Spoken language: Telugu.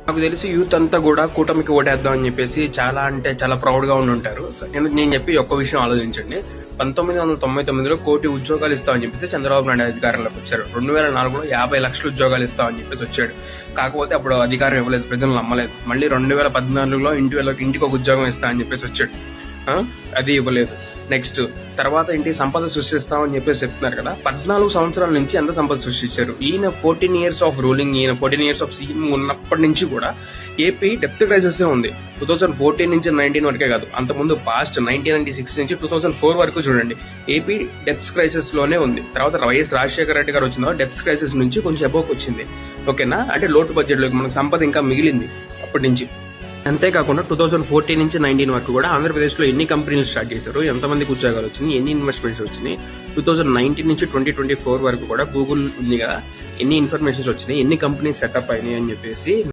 నాకు తెలిసి యూత్ అంతా కూడా కూటమికి ఓటేద్దాం అని చెప్పేసి చాలా అంటే చాలా ప్రౌడ్ గా ఉండి ఉంటారు. నేను చెప్పి ఒక్క విషయం ఆలోచించండి. 1999లో 1 కోటి ఉద్యోగాలు ఇస్తామని చెప్పేసి చంద్రబాబు నాయుడు అధికారంలోకి వచ్చారు. 2004లో 50 లక్షల ఉద్యోగాలు ఇస్తామని చెప్పేసి వచ్చాడు. కాకపోతే అప్పుడు అధికారం ఇవ్వలేదు, ప్రజలు నమ్మలేదు. మళ్ళీ 2014లో ఇంటికి ఒక ఉద్యోగం ఇస్తామని చెప్పేసి వచ్చాడు, అది ఇవ్వలేదు. నెక్స్ట్ తర్వాత ఇంటి సంపద సృష్టిస్తామని చెప్పేసి చెప్తున్నారు కదా. 14 సంవత్సరాల నుంచి ఎంత సంపద సృష్టించారు? ఈయన 14 ఇయర్స్ ఆఫ్ రూలింగ్, ఈయన 14 ఇయర్స్ ఆఫ్ సీఎం ఉన్నప్పటి నుంచి కూడా ఏపీ డెప్త్ క్రైసిస్ ఉంది. 2014 నుంచి 19 వరకే కాదు, అంతకుముందు పాస్ట్ 1996 నుంచి 2004 వరకు చూడండి, ఏపీ డెప్త్ క్రైసిస్ లోనే ఉంది. తర్వాత వైఎస్ రాజశేఖర రెడ్డి గారు వచ్చిన డెప్త్ క్రైసిస్ నుంచి కొంచెం అబోక్ వచ్చింది, ఓకేనా. అంటే లోటు బడ్జెట్ లోకి మనకు సంపద ఇంకా మిగిలింది అప్పటి నుంచి. అంతేకాకుండా 2014 నుంచి 19 వరకు కూడా ఆంధ్రప్రదేశ్ లో ఎన్ని కంపెనీలు స్టార్ట్ చేశారు, ఎంతమందికి ఉద్యోగాలు వచ్చినాయి, ఎన్ని ఇన్వెస్ట్మెంట్స్ వచ్చినాయి, 2019 నుంచి 2024 వరకు కూడా గూగుల్ ఉంది కదా, ఎన్ని ఇన్ఫర్మేషన్స్ వచ్చినాయి, ఎన్ని కంపెనీస్ సెటప్ అయినాయి అని చెప్పేసి